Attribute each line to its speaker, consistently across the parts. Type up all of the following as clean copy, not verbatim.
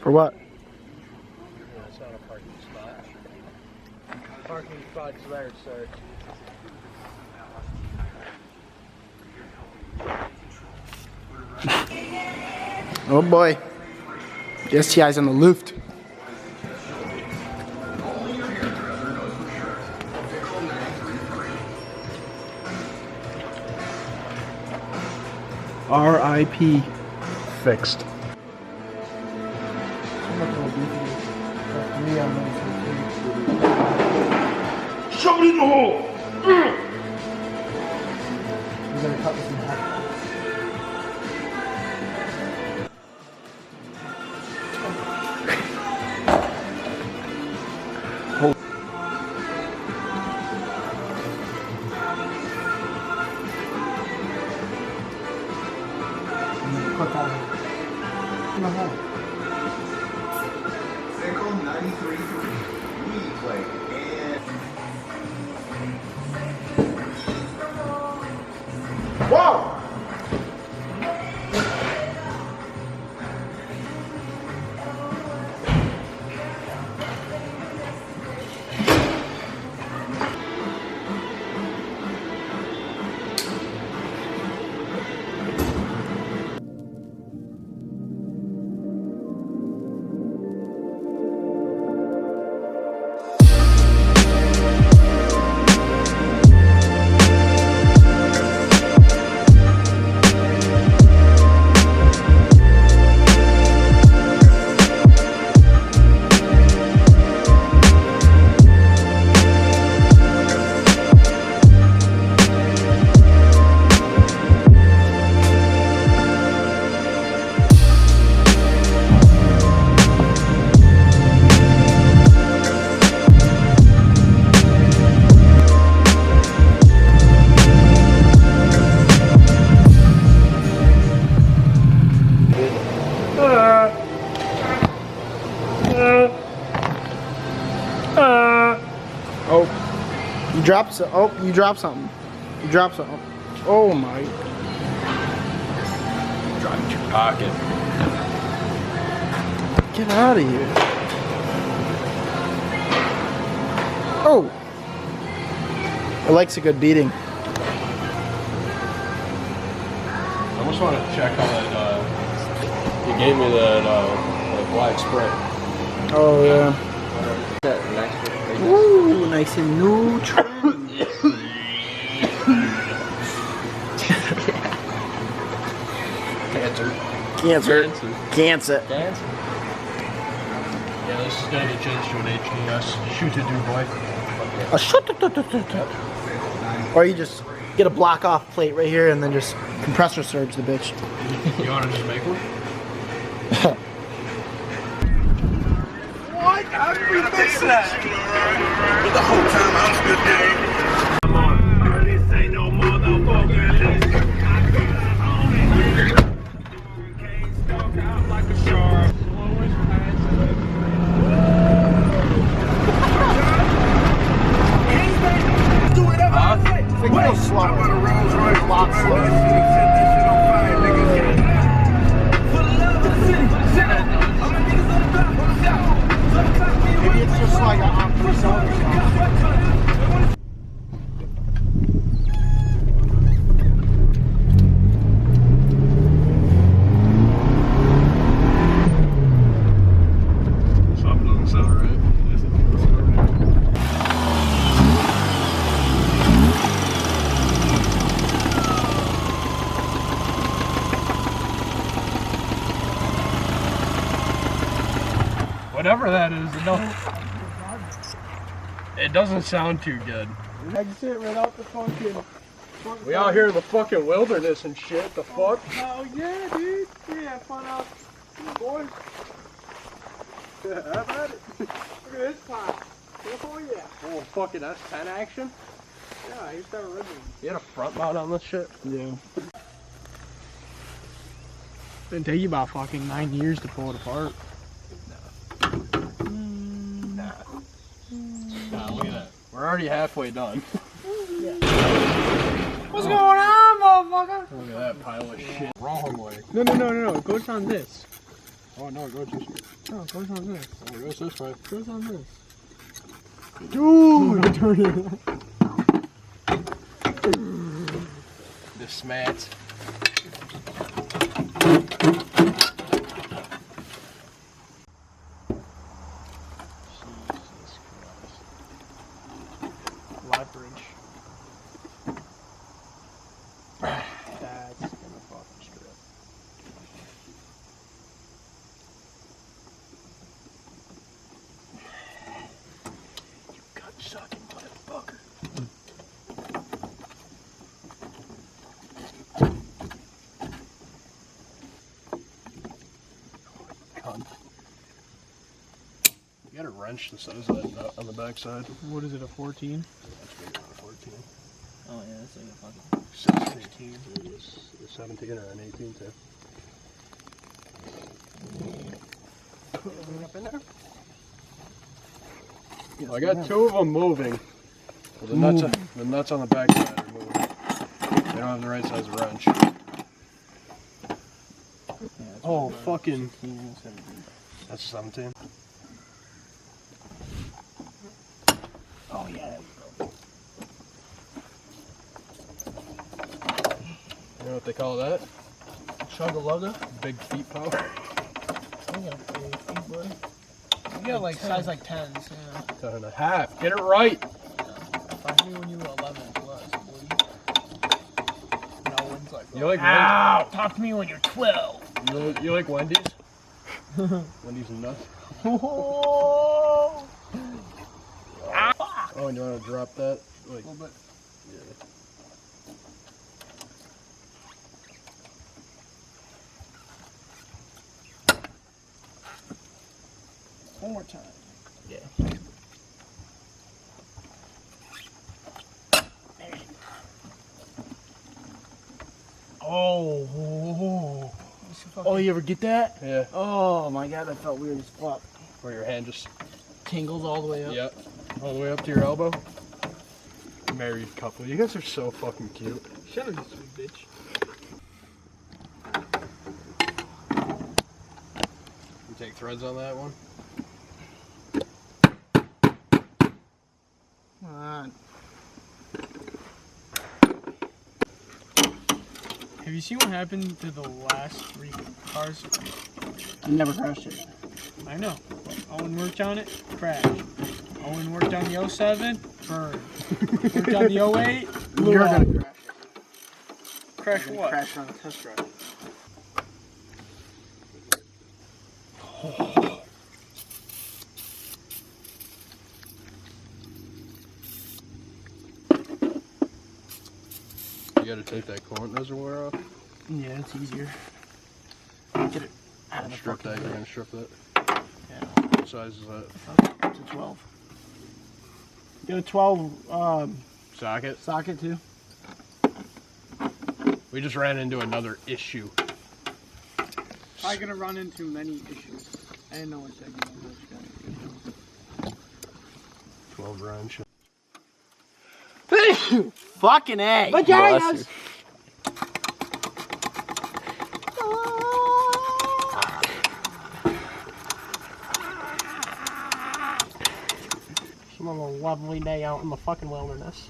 Speaker 1: For what?
Speaker 2: Yeah, it's not a parking spot. Parking spot's there, sir.
Speaker 1: Oh boy. The STI's on the lift. R.I.P. Fixed. Shove it in the hole! We're gonna cut this in half. Cut that in the hole.
Speaker 3: Sickle 93.3 replay and
Speaker 1: Whoa! Oh, you dropped some. Oh, you dropped something. You dropped something. Oh my!
Speaker 2: Drop it in your pocket.
Speaker 1: Get out of here! Oh, it likes a good beating.
Speaker 2: I almost want to check how that, you gave me that black spray.
Speaker 1: Oh yeah.
Speaker 2: Nice.
Speaker 1: Ooh, nice and neutral. Cancer.
Speaker 2: Cancer. Yeah, this is going to change to an HDS. Shoot it, dude, boy.
Speaker 1: A shoot. Or you just get a block off plate right here and then just compressor surge the bitch.
Speaker 2: You want to just make one?
Speaker 3: what? How did we fix that? But the whole time I was good day. Come on, this ain't no motherfucker. Can't stalk out like a shark. Do whatever I say.
Speaker 1: Wait, slow.
Speaker 3: I want a Rolls Royce.
Speaker 1: A lot slower.
Speaker 3: Set this shit on fire, nigga. For the love of the city, shut up. I'm gonna get this on the back, on the south.
Speaker 1: Maybe it's just like an opposite zone or something.
Speaker 2: Something doesn't sound right. Whatever that is, it doesn't sound too good.
Speaker 1: Exit right out the fucking.
Speaker 2: We out here in the fucking wilderness and shit, the fuck?
Speaker 1: Oh yeah, dude. Yeah, fun out. Boys. Yeah, how about it? Look at this pipe. Oh yeah.
Speaker 2: Oh, fucking S10 action?
Speaker 1: Yeah, he's got a ribbon.
Speaker 2: You had a front mount on this shit?
Speaker 1: Yeah. Been taking you about fucking 9 years to pull it apart.
Speaker 2: Nah, look at that. We're already halfway done.
Speaker 1: What's going on, motherfucker?
Speaker 2: Look at that pile of shit. Wrong way.
Speaker 1: No. It goes on this.
Speaker 2: Oh no, it goes this way.
Speaker 1: No, it goes on this.
Speaker 2: Oh, it goes this way.
Speaker 1: It goes on this.
Speaker 2: Dude!
Speaker 1: Turn it.
Speaker 2: The smats.
Speaker 1: Live bridge. That's gonna fucking strip.
Speaker 2: You gut sucking motherfucker. Cunt. You gotta wrench the size of that nut on the backside.
Speaker 1: What is it, a 14?
Speaker 2: That's big on a 14.
Speaker 4: Oh yeah, that's like a fucking
Speaker 2: 16. It was a 17 or an 18 too. Anything up in there?
Speaker 1: Yes,
Speaker 2: I got two of them moving. Well, the nuts on the backside are moving. They don't have the right size wrench. Oh, fucking.
Speaker 4: 16 and 17.
Speaker 2: That's 17.
Speaker 4: Oh yeah, there we go.
Speaker 2: You know what they call that?
Speaker 4: Chugga-lugga?
Speaker 2: Big feet power.
Speaker 4: I got big feet, buddy. You got like size like 10s, yeah.
Speaker 2: 10.5. Get it right.
Speaker 4: Talk to me when you were 11 plus, buddy. No one's like,
Speaker 2: You like
Speaker 4: ow! Talk to me when you're 12.
Speaker 2: You like Wendy's? Wendy's and nuts.
Speaker 4: Oh,
Speaker 2: Oh, and you want to drop that? Like,
Speaker 4: a little bit.
Speaker 2: yeah.
Speaker 4: One more time.
Speaker 2: Yeah.
Speaker 4: Oh. Oh, you ever get that?
Speaker 2: Yeah.
Speaker 4: Oh my god, that felt weird as fuck.
Speaker 2: Where your hand just.
Speaker 4: Tingles all the way up.
Speaker 2: Yep. All the way up to your elbow. Married couple. You guys are so fucking cute.
Speaker 1: Shut up, you sweet bitch.
Speaker 2: You take threads on that one?
Speaker 4: Come on.
Speaker 1: Have you seen what happened to the last 3 cars?
Speaker 4: I never crashed it.
Speaker 1: I know. Owen worked on it, crashed. Owen worked on the 07, burned. Worked on the 08, blew
Speaker 4: You're
Speaker 1: up.
Speaker 4: gonna crash it.
Speaker 1: Crash what?
Speaker 4: Crash on a test drive.
Speaker 2: You gotta take that coolant reservoir off.
Speaker 4: Yeah, it's easier. Get it out of the
Speaker 2: Strip that,
Speaker 4: fucking
Speaker 2: you're
Speaker 4: way.
Speaker 2: gonna strip that.
Speaker 4: Yeah.
Speaker 2: What size is that?
Speaker 4: It's a 12. Get a 12
Speaker 2: Socket?
Speaker 4: socket too.
Speaker 2: We just ran into another issue.
Speaker 1: Probably gonna run into many issues. I didn't know what segment was.
Speaker 2: 12 wrench.
Speaker 4: Fucking A.
Speaker 2: Vaginas!
Speaker 4: Another lovely day out in the fucking wilderness.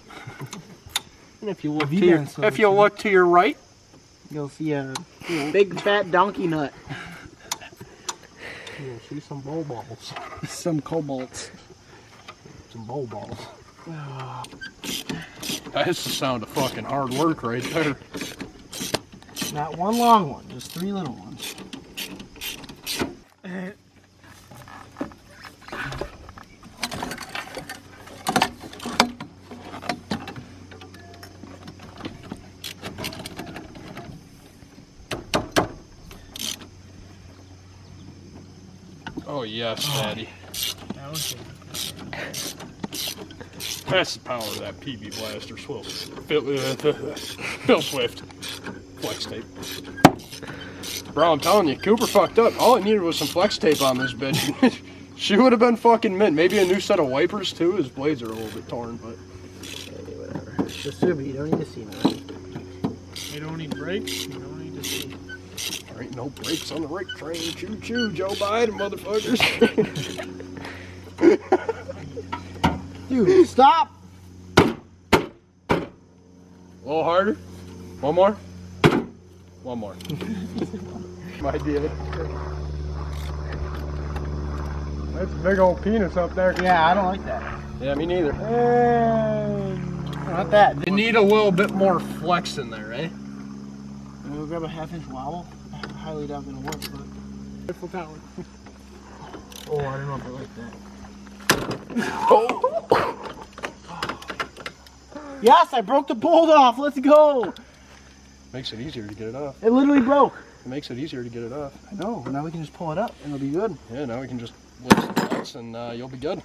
Speaker 4: And if you look
Speaker 1: you
Speaker 4: to your,
Speaker 1: been so
Speaker 4: if you look to your right,
Speaker 1: You'll see a
Speaker 4: big fat donkey nut.
Speaker 2: You'll see some bowl balls.
Speaker 1: some cobalts.
Speaker 2: Some bowl balls. That's the sound of fucking hard work right there.
Speaker 4: Not one long one, just 3 little ones.
Speaker 2: Oh yes, Daddy.
Speaker 1: That was it.
Speaker 2: That's the power of that PB blaster Phil Swift flex tape. Bro, I'm telling you, Cooper fucked up. All it needed was some flex tape on this bitch. She would have been fucking mint. Maybe a new set of wipers too. His blades are a little bit torn, but
Speaker 4: Hey, whatever. Just super, you don't need to see nothing.
Speaker 1: You don't need brakes, you don't need to see.
Speaker 2: There ain't no brakes on the right train. Choo choo, Joe Biden, motherfuckers.
Speaker 1: Dude, stop!
Speaker 2: A little harder. One more. One more. My deal. That's a big old penis up there.
Speaker 1: Yeah, I don't like that.
Speaker 2: Yeah, me neither.
Speaker 1: Not that.
Speaker 2: You need a little bit more flex in there, eh?
Speaker 1: We'll grab a 1/2-inch wobble. I highly doubt gonna work, but.
Speaker 4: Rifle tower.
Speaker 1: Oh, I don't know if I like that.
Speaker 2: Oh!
Speaker 1: Yes, I broke the bolt off. Let's go.
Speaker 2: Makes it easier to get it off.
Speaker 1: It literally broke.
Speaker 2: It makes it easier to get it off.
Speaker 1: I know. Now we can just pull it up and it'll be good.
Speaker 2: Yeah, now we can just lift the nuts and you'll be good.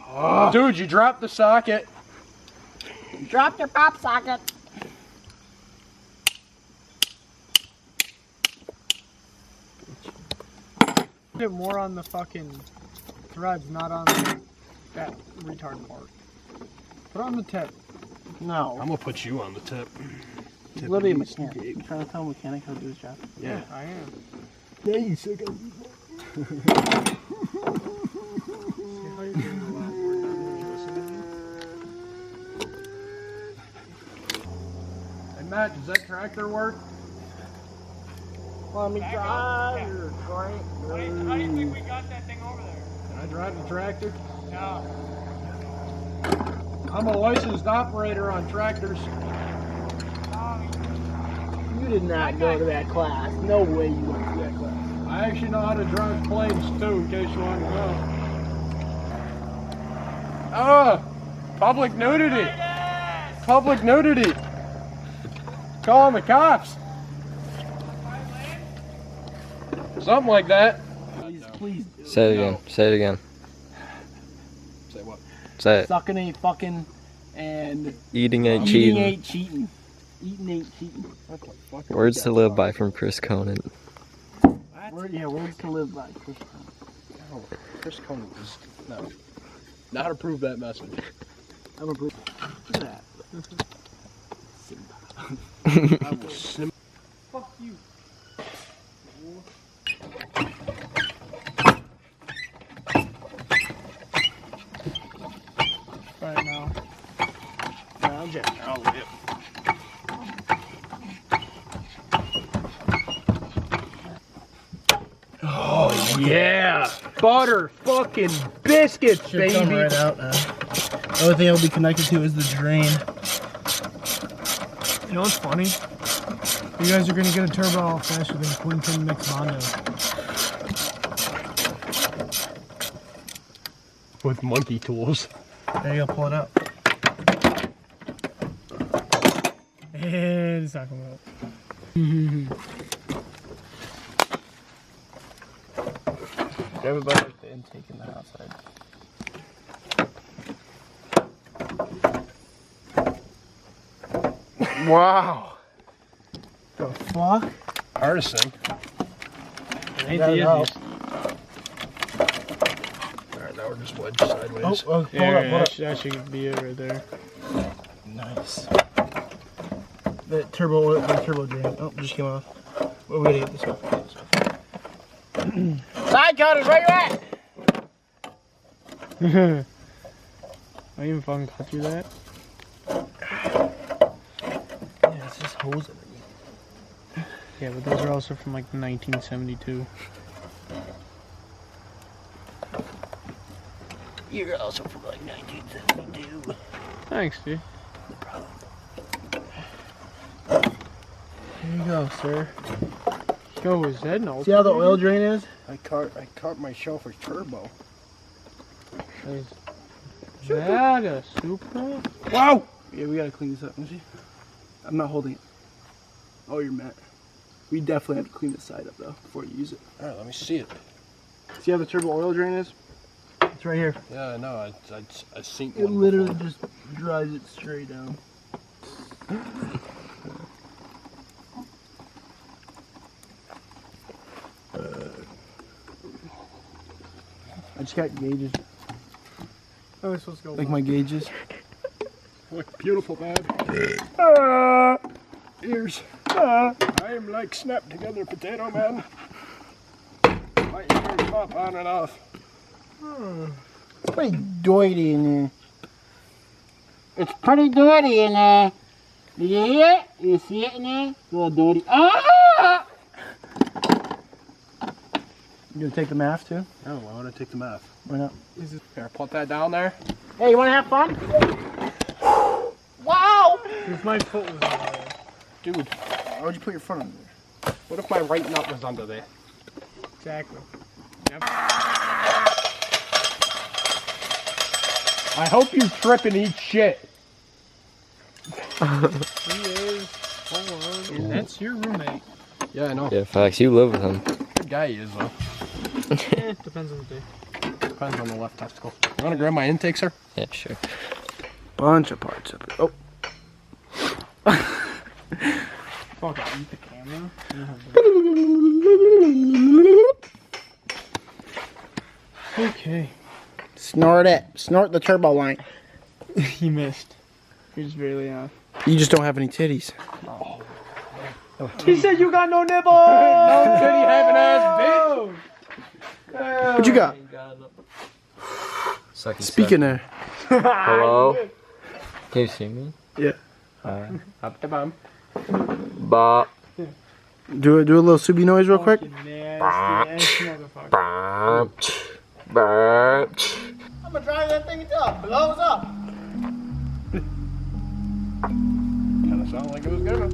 Speaker 2: Oh. Dude, you dropped the socket.
Speaker 1: You dropped your pop socket.
Speaker 4: Put it more on the fucking threads, not on that retard part. Put it on the tip.
Speaker 1: No.
Speaker 2: I'm gonna put you on the tip.
Speaker 1: He's literally a mechanic. You trying to tell a mechanic how to do his job?
Speaker 2: Yeah.
Speaker 4: I am.
Speaker 1: Yeah, you suck.
Speaker 4: See how you're doing a lot more than you listen to me.
Speaker 2: Hey Matt, does that tractor work?
Speaker 1: Let me drive your crank.
Speaker 4: How do you think we got that thing over there?
Speaker 2: Can I drive the tractor?
Speaker 4: No.
Speaker 2: I'm a licensed operator on tractors.
Speaker 1: You did not go to that class. No way you went to that class.
Speaker 2: I actually know how to drive planes too, in case you want to know. Oh, public nudity. Public nudity. Calling the cops. Something like that.
Speaker 1: Please do.
Speaker 5: Say it again. Say it again.
Speaker 2: Say what?
Speaker 5: Say it.
Speaker 1: Sucking ain't fucking and
Speaker 5: Eating ain't
Speaker 1: eating
Speaker 5: cheating.
Speaker 1: ain't cheating. Eating ain't cheating.
Speaker 2: What the fuck?
Speaker 5: Words to live by from Chris Conan.
Speaker 1: Words to live by. Chris.
Speaker 2: Oh, Chris Conan is no. Not approve that message.
Speaker 1: I'm a look at that.
Speaker 2: I will sim.
Speaker 4: Fuck you. Right now.
Speaker 1: I'm jamming.
Speaker 2: I'll whip. Oh yeah, butter fucking biscuits,
Speaker 1: Should come
Speaker 2: baby.
Speaker 1: right out now. The only thing it'll be connected to is the drain.
Speaker 4: You know what's funny? You guys are gonna get a turbo faster than Quinton McMondo.
Speaker 2: With monkey tools.
Speaker 1: There you go, pull it up.
Speaker 4: And it's not gonna work.
Speaker 1: Everybody like the intake in the outside.
Speaker 2: Wow.
Speaker 1: The fuck?
Speaker 2: Hardest thing.
Speaker 4: Ain't
Speaker 1: Got
Speaker 4: the
Speaker 1: it out.
Speaker 4: easiest.
Speaker 2: Alright, now we're just wedged sideways.
Speaker 1: Hold
Speaker 4: Yeah,
Speaker 1: up.
Speaker 4: that should be it right there.
Speaker 1: Nice. The turbo drain. Oh, just came off. Well, we gotta get this off. Side cutters, where you at?
Speaker 4: I even fucking cut through that.
Speaker 1: Yeah, it's just hose underneath.
Speaker 4: Yeah, but those are also from like 1972.
Speaker 1: You're also from like 1972.
Speaker 4: Thanks, dude.
Speaker 1: No problem. Here you go, sir.
Speaker 4: Yo, is that an old?
Speaker 1: See how the oil drain is?
Speaker 2: I caught myself a turbo.
Speaker 4: Is that a Supra?
Speaker 2: Wow!
Speaker 1: Yeah, we gotta clean this up. Let me see. I'm not holding it. Oh, you're mad. We definitely have to clean this side up though before you use it.
Speaker 2: Alright, let me see it.
Speaker 1: See how the turbo oil drain is? It's right here.
Speaker 2: Yeah, I know. I seen
Speaker 1: It
Speaker 2: one
Speaker 1: literally
Speaker 2: before.
Speaker 1: just drives it straight down. I just got gauges.
Speaker 4: Oh, it's supposed to go.
Speaker 1: Like my gauges.
Speaker 2: Look beautiful, man. Ears. I am like snap together potato man. My ears pop on and off.
Speaker 1: It's pretty dirty in there. It's pretty dirty in there. Do you hear it? You see it in there? It's a little dirty. Ah! You gonna take the math too?
Speaker 2: Oh, why would I take the math?
Speaker 1: Why not?
Speaker 2: Here, put that down there.
Speaker 1: Hey, you wanna have fun? Wow!
Speaker 4: If my foot was on there.
Speaker 2: Dude,
Speaker 1: Why would you put your foot under there?
Speaker 2: what if my right nut was under there?
Speaker 4: Exactly.
Speaker 2: I hope you trip and eat shit.
Speaker 4: He is. Hold on. And that's your roommate.
Speaker 2: Yeah, I know.
Speaker 5: Yeah, facts. You live with him.
Speaker 2: Good guy he is, though.
Speaker 4: Depends on the day.
Speaker 2: Depends on the left testicle. You want to grab my intake, sir?
Speaker 5: Yeah, sure.
Speaker 1: Bunch of parts of it. Oh.
Speaker 4: Fuck, I eat the camera. Okay.
Speaker 1: Snort it. Snort the turbo line.
Speaker 4: He missed. He was barely on.
Speaker 1: You just don't have any titties.
Speaker 4: He said you got no nipple!
Speaker 2: No titty having ass bitch.
Speaker 1: What you got?
Speaker 5: Second
Speaker 1: Speaking there.
Speaker 5: Hello? Can you see me?
Speaker 1: Yeah.
Speaker 5: Alright.
Speaker 2: Up the bum.
Speaker 5: Ba.
Speaker 1: Do a little Subi noise real quick.
Speaker 4: Fucking nasty ass motherfucker.
Speaker 5: Ba.
Speaker 1: I'm gonna drive that thing until it blows up.
Speaker 2: Kind of sound like it was gonna.